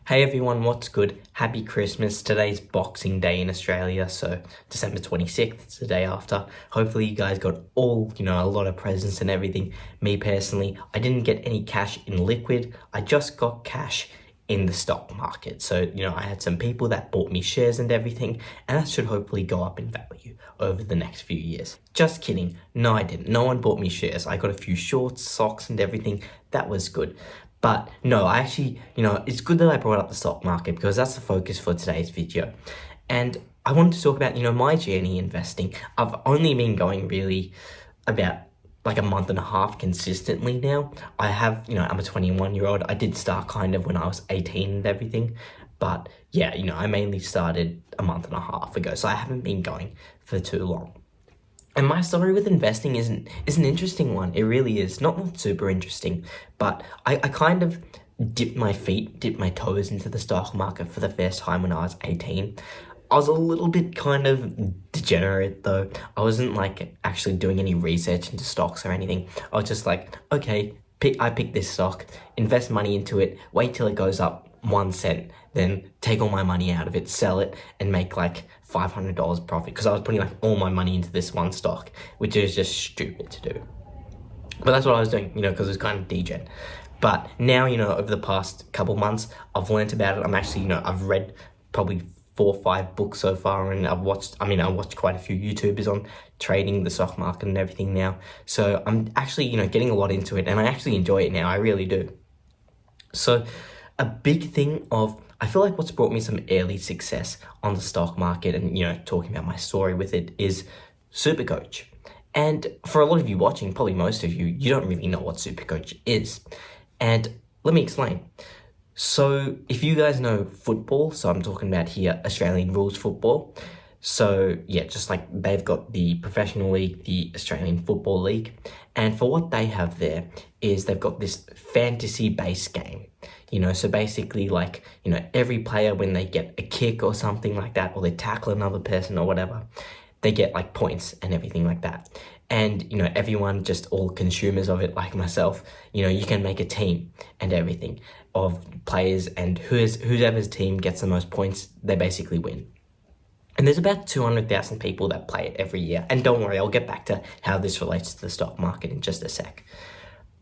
Hey everyone, what's good? Happy Christmas. Today's Boxing Day in Australia, so December 26th, it's the day after. Hopefully you guys got a lot of presents and everything. Me personally, I didn't get any cash in liquid. I just got cash in the stock market. So, I had some people that bought me shares and everything, and that should hopefully go up in value over the next few years. Just kidding. No, I didn't. No one bought me shares. I got a few shorts, socks and everything. That was good. But no, I actually, it's good that I brought up the stock market because that's the focus for today's video. And I wanted to talk about, my journey investing. I've only been going really about like a month and a half consistently now. I have, I'm a 21-year-old. I did start kind of when I was 18 and everything. But yeah, I mainly started a month and a half ago. So I haven't been going for too long. And my story with investing is an interesting one. It really is. Not super interesting, but I kind of dipped my toes into the stock market for the first time when I was 18. I was a little bit kind of degenerate though. I wasn't like actually doing any research into stocks or anything. I was just like, okay, I pick this stock, invest money into it, wait till it goes up 1 cent, then take all my money out of it, sell it, and make like $500 profit because I was putting like all my money into this one stock, which is just stupid to do. But that's what I was doing, because it was kind of degen. But now, over the past couple months, I've learned about it. I'm actually, I've read probably 4 or 5 books so far, and I watched quite a few YouTubers on trading the stock market and everything now. So I'm actually, getting a lot into it, and I actually enjoy it now. I really do. So a big thing I feel like what's brought me some early success on the stock market and, talking about my story with it is Supercoach. And for a lot of you watching, probably most of you, you don't really know what Supercoach is. And let me explain. So if you guys know football, so I'm talking about here Australian rules football. So yeah, just like they've got the professional league, the Australian Football League. And for what they have there is they've got this fantasy-based game. So basically like, every player when they get a kick or something like that, or they tackle another person or whatever, they get like points and everything like that. And, everyone, just all consumers of it like myself, you can make a team and everything of players, and whoever's team gets the most points, they basically win. And there's about 200,000 people that play it every year. And don't worry, I'll get back to how this relates to the stock market in just a sec.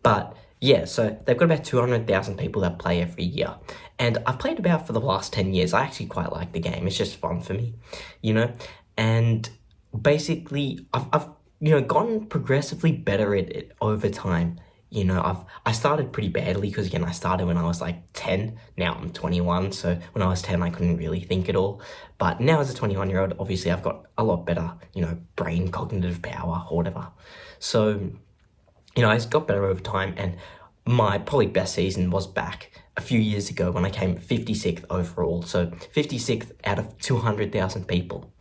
But yeah, so they've got about 200,000 people that play every year. And I've played about for the last 10 years. I actually quite like the game. It's just fun for me, And basically, I've gotten progressively better at it over time. I started pretty badly because, again, I started when I was like 10. Now I'm 21, so when I was 10, I couldn't really think at all. But now as a 21-year-old, obviously I've got a lot better, brain cognitive power or whatever. So, I just got better over time, and my probably best season was back a few years ago when I came 56th overall. So 56th out of 200,000 people.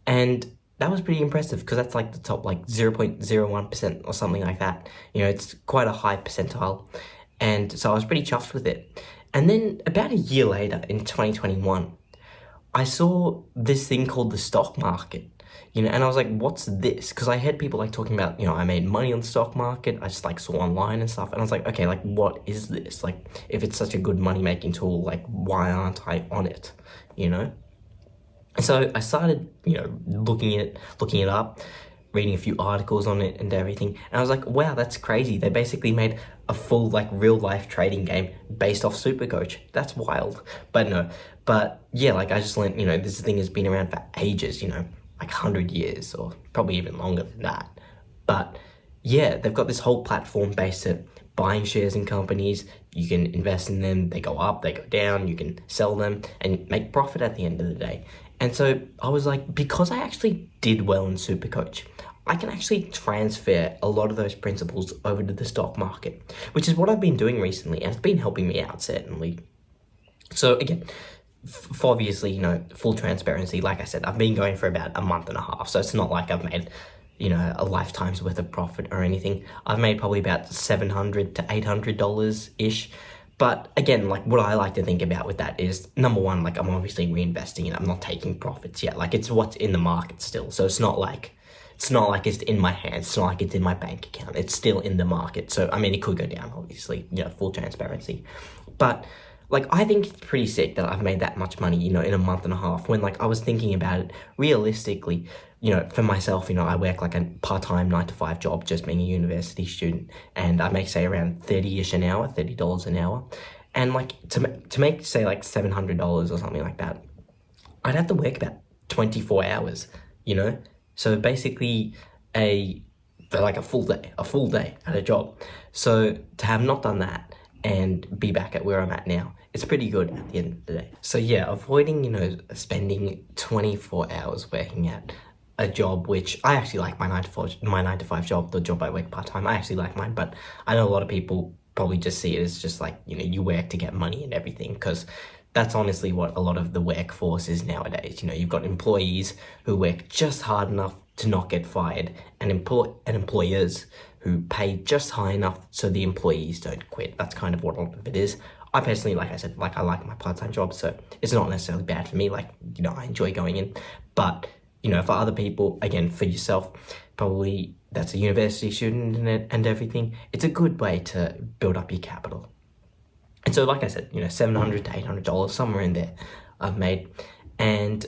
And that was pretty impressive because that's like the top like 0.01% or something like that. It's quite a high percentile. And so I was pretty chuffed with it. And then about a year later in 2021, I saw this thing called the stock market. And I was like, what's this? Because I heard people like talking about, I made money on the stock market. I just like saw online and stuff. And I was like, okay, like what is this? Like if it's such a good money making tool, like why aren't I on it? So I started, looking it up, reading a few articles on it and everything. And I was like, wow, that's crazy. They basically made a full like real life trading game based off Supercoach. That's wild. But yeah, like I just learned, this thing has been around for ages, like 100 years or probably even longer than that. But yeah, they've got this whole platform based at buying shares in companies. You can invest in them, they go up, they go down, you can sell them and make profit at the end of the day. And so I was like, because I actually did well in Supercoach, I can actually transfer a lot of those principles over to the stock market, which is what I've been doing recently, and it's been helping me out, certainly. So again, for obviously, full transparency, like I said, I've been going for about a month and a half, so it's not like I've made, a lifetime's worth of profit or anything. I've made probably about $700 to $800-ish. But again, like what I like to think about with that is, number one, like I'm obviously reinvesting it. I'm not taking profits yet. Like it's what's in the market still. So it's not like it's in my hands. It's not like it's in my bank account. It's still in the market. So, I mean, it could go down, obviously, full transparency. But like, I think it's pretty sick that I've made that much money, in a month and a half, when, like, I was thinking about it realistically, for myself, I work like a part-time 9 to 5 job, just being a university student, and I make, say, around 30-ish an hour, $30 an hour. And, like, to make, say, like, $700 or something like that, I'd have to work about 24 hours, you know? So basically like a full day at a job. So to have not done that and be back at where I'm at now, it's pretty good at the end of the day. So yeah, avoiding, spending 24 hours working at a job, which I actually like my 9 to 5 job, the job I work part-time. I actually like mine, but I know a lot of people probably just see it as just like, you work to get money and everything, because that's honestly what a lot of the workforce is nowadays. You've got employees who work just hard enough to not get fired, and employers who pay just high enough so the employees don't quit. That's kind of what a lot of it is. I personally, like I said, I like my part-time job, so it's not necessarily bad for me. Like, I enjoy going in. But, for other people, again, for yourself, probably that's a university student and everything, it's a good way to build up your capital. And so, like I said, $700 to $800, somewhere in there I've made. And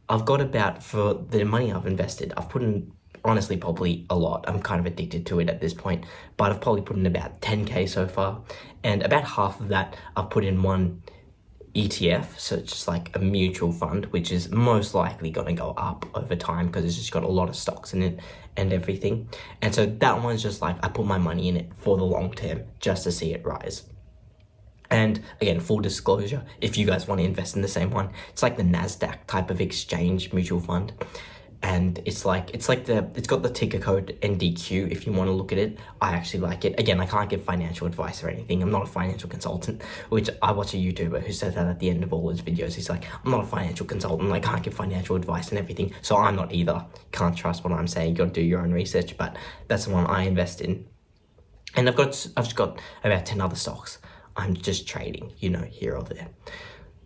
I've got about, for the money I've invested, I've put in, honestly, probably a lot. I'm kind of addicted to it at this point, but I've probably put in about 10K so far. And about half of that I've put in one ETF, so it's just like a mutual fund, which is most likely going to go up over time because it's just got a lot of stocks in it and everything. And so that one's just like, I put my money in it for the long term just to see it rise. And again, full disclosure, if you guys want to invest in the same one, it's like the NASDAQ type of exchange mutual fund. And it's got the ticker code NDQ if you want to look at it. I actually like it. Again, I can't give financial advice or anything. I'm not a financial consultant, which I watch a YouTuber who says that at the end of all his videos. He's like, I'm not a financial consultant. I can't give financial advice and everything. So I'm not either. Can't trust what I'm saying. You got to do your own research, but that's the one I invest in. And I've just got about 10 other stocks I'm just trading, here or there.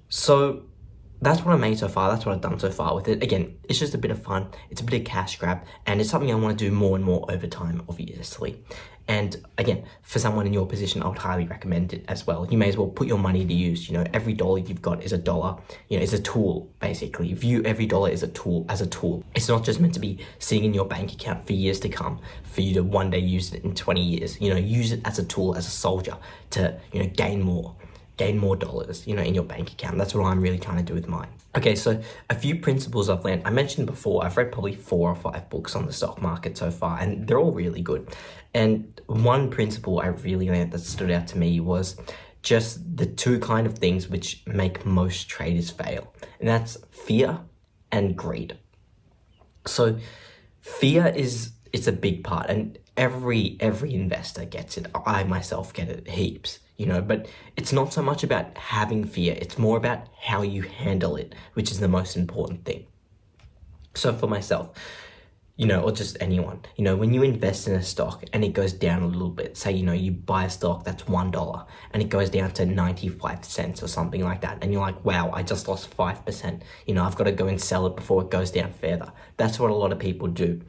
So that's what I made so far. That's what I've done so far with it. Again, it's just a bit of fun. It's a bit of cash grab, and it's something I want to do more and more over time, obviously. And again, for someone in your position, I would highly recommend it as well. You may as well put your money to use. Every dollar you've got is a dollar. It's a tool, basically. View every dollar as a tool. It's not just meant to be sitting in your bank account for years to come, for you to one day use it in 20 years. Use it as a tool, as a soldier to, gain more dollars, in your bank account. That's what I'm really trying to do with mine. Okay, so a few principles I've learned. I mentioned before, I've read probably 4 or 5 books on the stock market so far, and they're all really good. And one principle I really learned that stood out to me was just the 2 kind of things which make most traders fail. And that's fear and greed. So fear it's a big part, and every investor gets it. I myself get it heaps. But it's not so much about having fear, it's more about how you handle it, which is the most important thing. So for myself, or just anyone, when you invest in a stock and it goes down a little bit, say, you buy a stock that's $1 and it goes down to 95 cents or something like that, and you're like, wow, I just lost 5%, I've got to go and sell it before it goes down further. That's what a lot of people do.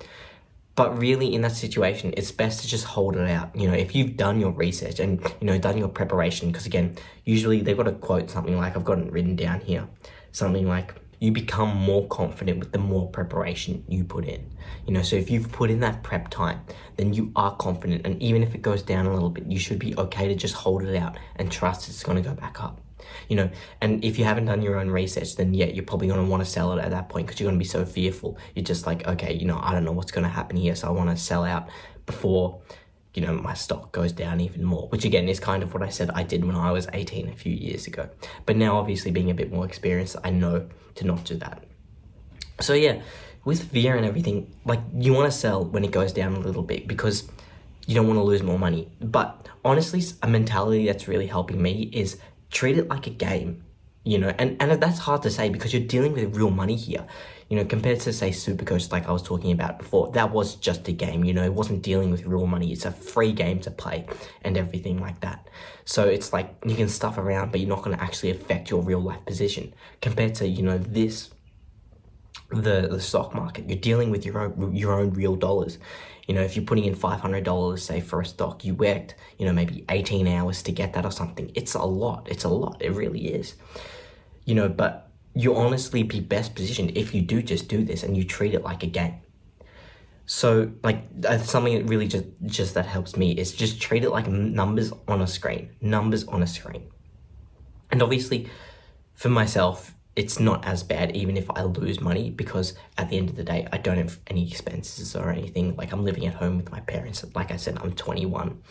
But really, in that situation, it's best to just hold it out. If you've done your research and, done your preparation, because again, usually they've got a quote, something like, I've got it written down here, something like, you become more confident with the more preparation you put in. So if you've put in that prep time, then you are confident. And even if it goes down a little bit, you should be okay to just hold it out and trust it's going to go back up. And if you haven't done your own research, then yeah, you're probably going to want to sell it at that point because you're going to be so fearful. You're just like, okay, I don't know what's going to happen here, so I want to sell out before, my stock goes down even more, which again is kind of what I said I did when I was 18 a few years ago. But now, obviously, being a bit more experienced, I know to not do that. So yeah, with fear and everything, like, you want to sell when it goes down a little bit because you don't want to lose more money. But honestly, a mentality that's really helping me is treat it like a game, and that's hard to say because you're dealing with real money here, compared to, say, Supercoach, like I was talking about before. That was just a game, it wasn't dealing with real money. It's a free game to play and everything like that. So it's like you can stuff around, but you're not going to actually affect your real life position compared to, this. the stock market. You're dealing with your own real dollars. If you're putting in $500, say, for a stock, you worked, maybe 18 hours to get that or something. It's a lot. It's a lot. It really is. But you honestly be best positioned if you do just do this and you treat it like a game. So, like, something that really just that helps me is just treat it like numbers on a screen. Numbers on a screen. And obviously, for myself, it's not as bad even if I lose money, because at the end of the day, I don't have any expenses or anything. Like, I'm living at home with my parents. Like I said, I'm 21.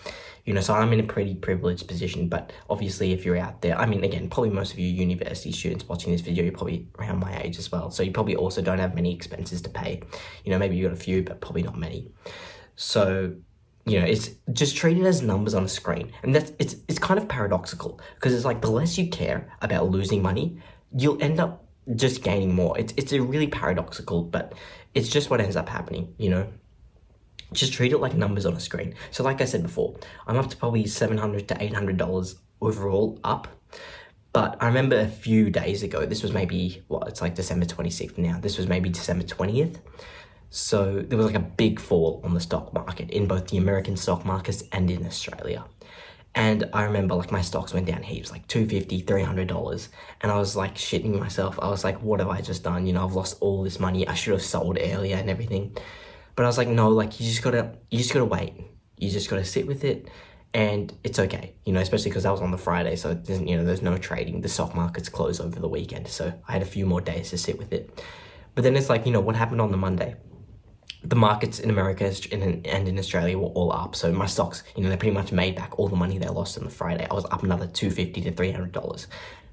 So I'm in a pretty privileged position. But obviously, if you're out there, I mean, again, probably most of you university students watching this video, you're probably around my age as well. So you probably also don't have many expenses to pay. Maybe you got a few, but probably not many. So, it's just treat it as numbers on a screen. And it's kind of paradoxical, because it's like the less you care about losing money, you'll end up just gaining more. It's a really paradoxical, but it's just what ends up happening, Just treat it like numbers on a screen. So like I said before, I'm up to probably $700 to $800 overall up. But I remember a few days ago, this was maybe, it's like December 26th now. This was maybe December 20th. So there was like a big fall on the stock market in both the American stock markets and in Australia. And I remember like my stocks went down heaps, like $250, $300. And I was like shitting myself. I was like, what have I just done? I've lost all this money. I should have sold earlier and everything. But I was like, no, like you just gotta wait. You just gotta sit with it, and it's okay. Especially because that was on the Friday, so it doesn't, there's no trading. The stock market's closed over the weekend, so I had a few more days to sit with it. But then it's like, what happened on the Monday? The markets in America and in Australia were all up. So my stocks, they pretty much made back all the money they lost on the Friday. I was up another $250 to $300,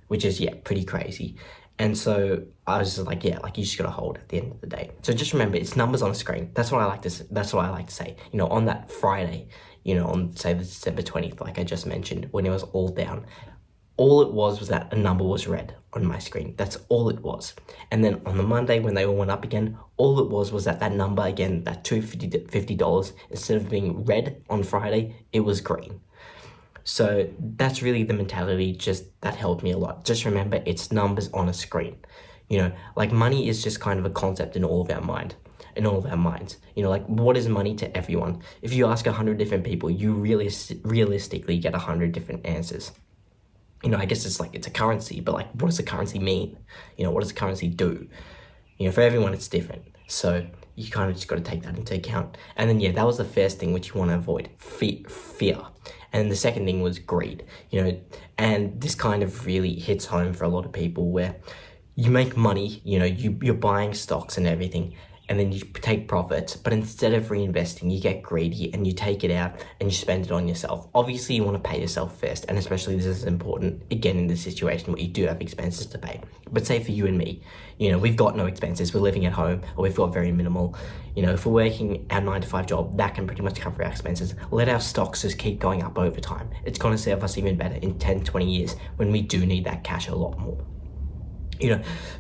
which is, pretty crazy. And so I was just like, you just gotta hold at the end of the day. So just remember, it's numbers on a screen. That's what I like to say. On that Friday, on say the December 20th, like I just mentioned, when it was all down, all it was that a number was red on my screen. That's all it was. And then on the Monday, when they all went up again, all it was that number again, that $250, instead of being red on Friday, it was green. So that's really the mentality, just that helped me a lot. Just remember, it's numbers on a screen. Like money is just kind of a concept in all of our minds. Like what is money to everyone? If you ask 100 different people, you realistically get 100 different answers. I guess it's a currency, but like, what does a currency mean? What does a currency do? For everyone, it's different. So you kind of just got to take that into account. And then, that was the first thing which you want to avoid, fear. And the second thing was greed, and this kind of really hits home for a lot of people, where you make money, you're buying stocks and everything, and then you take profits, but instead of reinvesting, you get greedy and you take it out and you spend it on yourself. Obviously, you want to pay yourself first, and especially this is important, again, in this situation where you do have expenses to pay. But say for you and me, we've got no expenses, we're living at home, or we've got very minimal. If we're working our 9-to-5 job, that can pretty much cover our expenses. Let our stocks just keep going up over time. It's going to serve us even better in 10, 20 years when we do need that cash a lot more.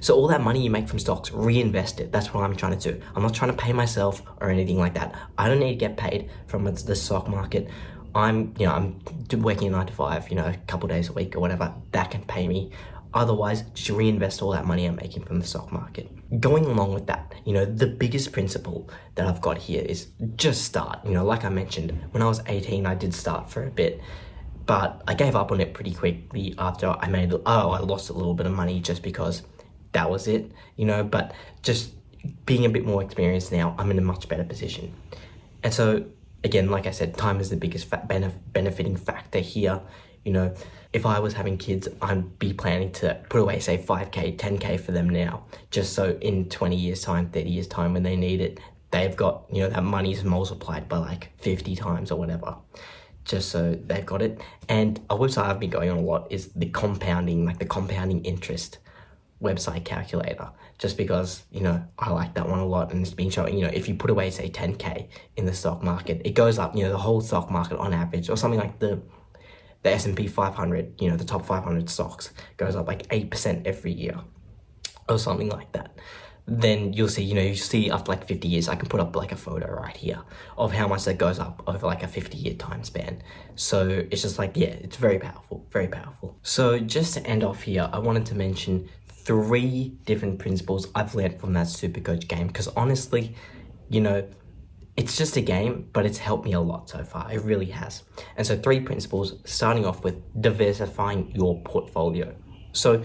So all that money you make from stocks, reinvest it. That's what I'm trying to do. I'm not trying to pay myself or anything like that. I don't need to get paid from the stock market. I'm working a 9-to-5, a couple days a week or whatever. That can pay me. Otherwise, just reinvest all that money I'm making from the stock market. Going along with that, the biggest principle that I've got here is just start. Like I mentioned, when I was 18, I did start for a bit. But I gave up on it pretty quickly after I lost a little bit of money, just because that was it, but just being a bit more experienced now, I'm in a much better position. And so, again, like I said, time is the biggest benefiting factor here. If I was having kids, I'd be planning to put away, say, 5K, 10K for them now, just so in 20 years time, 30 years time, when they need it, they've got, that money's multiplied by like 50 times or whatever. Just so they've got it. And a website I've been going on a lot is the compounding interest website calculator, just because, I like that one a lot, and it's been showing, if you put away, say, 10K in the stock market, it goes up, the whole stock market on average, or something like the S&P 500, the top 500 stocks goes up like 8% every year, or something like that. Then you'll see, after like 50 years, I can put up like a photo right here of how much that goes up over like a 50-year time span. So it's just like, it's very powerful, very powerful. So just to end off here, I wanted to mention 3 different principles I've learned from that Supercoach game, because honestly, it's just a game, but it's helped me a lot so far. It really has. And so 3 principles, starting off with diversifying your portfolio. So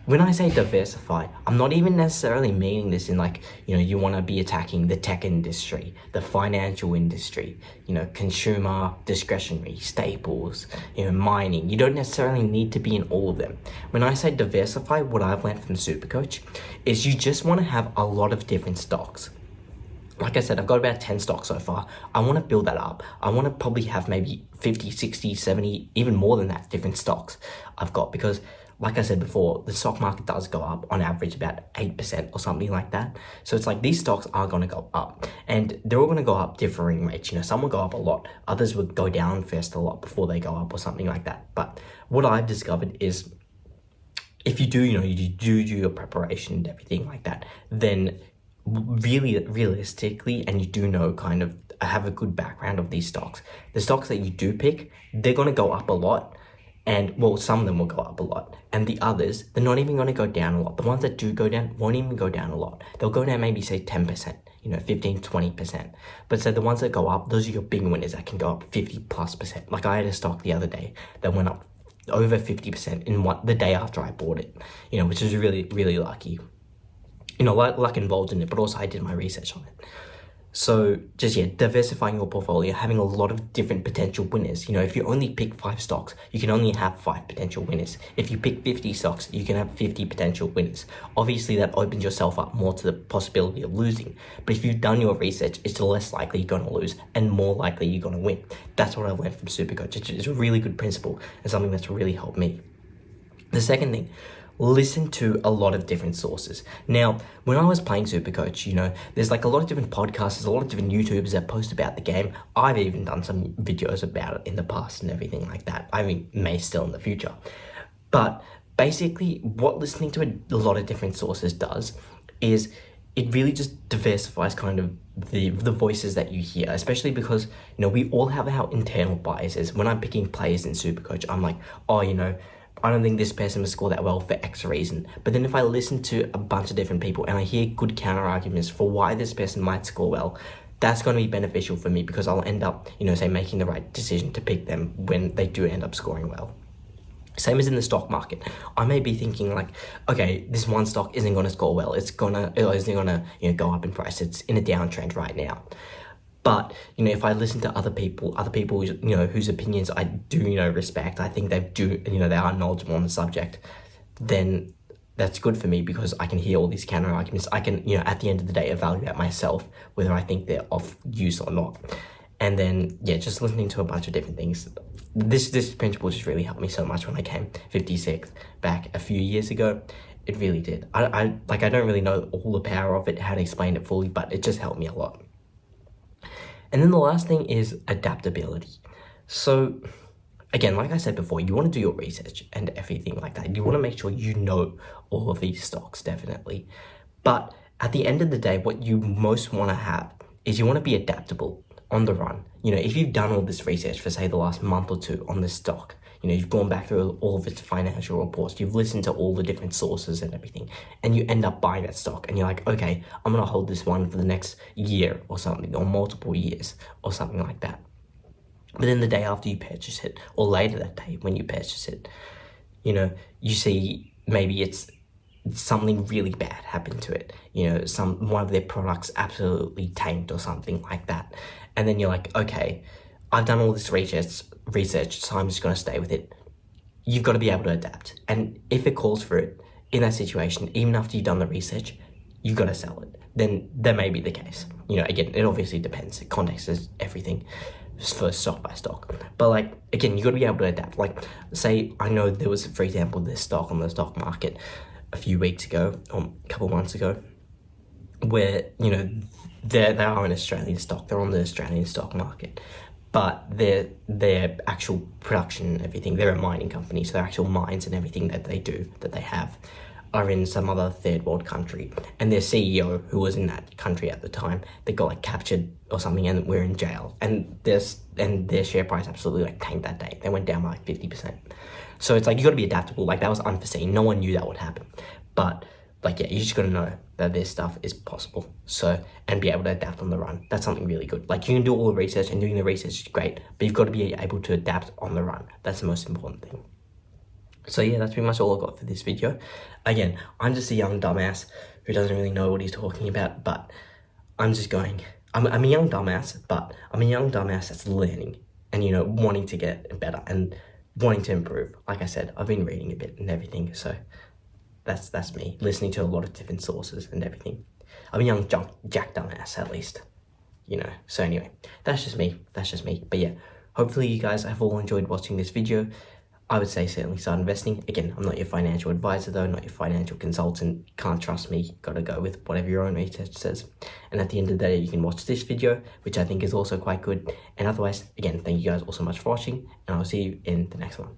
when I say diversify, I'm not even necessarily meaning this in like, you want to be attacking the tech industry, the financial industry, consumer discretionary, staples, mining. You don't necessarily need to be in all of them. When I say diversify, what I've learned from Supercoach is you just want to have a lot of different stocks. Like I said, I've got about 10 stocks so far. I want to build that up. I want to probably have maybe 50, 60, 70, even more than that, different stocks I've got, because like I said before, the stock market does go up on average about 8% or something like that. So it's like these stocks are going to go up, and they're all going to go up differing rates. Some will go up a lot, others will go down first a lot before they go up or something like that. But what I've discovered is if you do, you do your preparation and everything like that, then really realistically, and you do know kind of have a good background of these stocks, the stocks that you do pick, they're going to go up a lot. And well, some of them will go up a lot, and the others, they're not even going to go down a lot. The ones that do go down won't even go down a lot. They'll go down maybe say 10%, 15, 20%. But so the ones that go up, those are your big winners that can go up 50+%. Like I had a stock the other day that went up over 50% in the day after I bought it, which is really, really lucky. Luck involved in it, but also I did my research on it. So just, diversifying your portfolio, having a lot of different potential winners. If you only pick 5 stocks, you can only have 5 potential winners. If you pick 50 stocks, you can have 50 potential winners. Obviously, that opens yourself up more to the possibility of losing. But if you've done your research, it's less likely you're going to lose and more likely you're going to win. That's what I learned from Supercoach. It's a really good principle and something that's really helped me. The second thing, listen to a lot of different sources. Now, when I was playing Supercoach, there's like a lot of different podcasts, a lot of different YouTubers that post about the game. I've even done some videos about it in the past and everything like that. I mean, may still in the future. But basically, what listening to a lot of different sources does is it really just diversifies kind of the voices that you hear, especially because, we all have our internal biases. When I'm picking players in Supercoach, I'm like, I don't think this person will score that well for X reason. But then if I listen to a bunch of different people and I hear good counter arguments for why this person might score well, that's going to be beneficial for me because I'll end up, say, making the right decision to pick them when they do end up scoring well. Same as in the stock market. I may be thinking like, okay, this one stock isn't going to score well. It isn't going to go up in price. It's in a downtrend right now. But, if I listen to other people, whose opinions I do, respect, I think they are knowledgeable on the subject, then that's good for me because I can hear all these counter arguments. I can, at the end of the day, evaluate myself, whether I think they're of use or not. And then, just listening to a bunch of different things. This principle just really helped me so much when I came 56th back a few years ago. It really did. I don't really know all the power of it, how to explain it fully, but it just helped me a lot. And then the last thing is adaptability. So again, like I said before, you want to do your research and everything like that. You want to make sure you know all of these stocks, definitely. But at the end of the day, what you most want to have is you want to be adaptable on the run. If you've done all this research for, say, the last month or two on this stock, you've gone back through all of its financial reports, you've listened to all the different sources and everything, and you end up buying that stock, and you're like, okay, I'm going to hold this one for the next year or something, or multiple years, or something like that. But then the day after you purchase it, or later that day when you purchase it, you see maybe it's something really bad happened to it. One of their products absolutely tanked or something like that. And then you're like, okay, I've done all this research, so I'm just going to stay with it. You've got to be able to adapt. And if it calls for it in that situation, even after you've done the research, you've got to sell it. Then that may be the case. Again, it obviously depends. Context is everything for stock by stock. But again, you've got to be able to adapt. Say, I know there was, for example, this stock on the stock market a few weeks ago, or a couple months ago, where, they are an Australian stock. They're on the Australian stock market. But their actual production and everything, they're a mining company, so their actual mines and everything that they have are in some other third world country. And their CEO, who was in that country at the time, they got captured or something and were in jail. And their share price absolutely tanked that day. They went down by 50%. So it's you got to be adaptable. That was unforeseen. No one knew that would happen. But like, yeah, you just got to know that this stuff is possible. So, and be able to adapt on the run. That's something really good. Like, you can do all the research, and doing the research is great, but you've got to be able to adapt on the run. That's the most important thing. So yeah, that's pretty much all I've got for this video. Again, I'm just a young dumbass who doesn't really know what he's talking about, but I'm just going, I'm a young dumbass, but I'm a young dumbass that's learning and, you know, wanting to get better and wanting to improve. Like I said, I've been reading a bit and everything, so that's me, listening to a lot of different sources and everything. I'm a young Jack dumbass, at least, you know. So anyway, that's just me. But yeah, hopefully you guys have all enjoyed watching this video. I would say certainly start investing. Again, I'm not your financial advisor though, not your financial consultant. Can't trust me. Gotta go with whatever your own research says. And at the end of the day, you can watch this video, which I think is also quite good. And otherwise, again, thank you guys all so much for watching, and I'll see you in the next one.